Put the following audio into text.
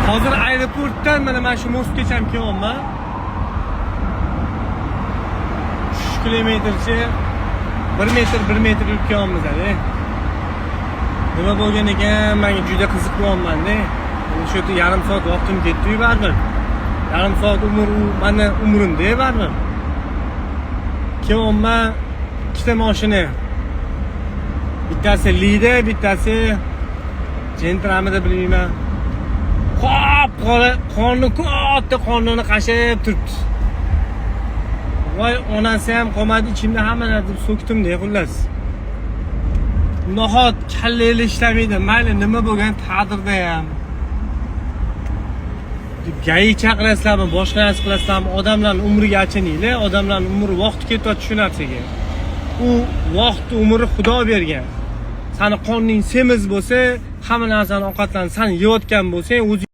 Hozir aeroportdan mana shu mostgacha kelyapman. 3 kilometrcha 1 metr yurib kelyapmiz hali. Nima bo'lgan ekan, menga juda qiziq bo'lyapman-da. Shu yerda yarim soat vaqtim ketdi-yu baribir. Yarim soat meni umrimda baribir. Kelyapman, ikkita mashina. Bittasi Lida, bittasi Gentramida bilmayman. Qonni katta qonnini qashib turibdi. Voy, onasi ham qolmadi, ichimda hamma narsa so'kdim-da, xullas. Nahot kallayli ishlamaydi, mayli nima bo'lgan taqdirda ham. Gayi chaqirasizlarmi, boshqa narsa qilasizlarmi, odamlarning umriga achininglar, odamlarning umri vaqti ketyapti shu narsaga. U vaqt umri Xudo bergan. Sani qonning semiz bo'lsa, hamma narsani ovqatlarni sen yeyotgan bo'lsang, o'zi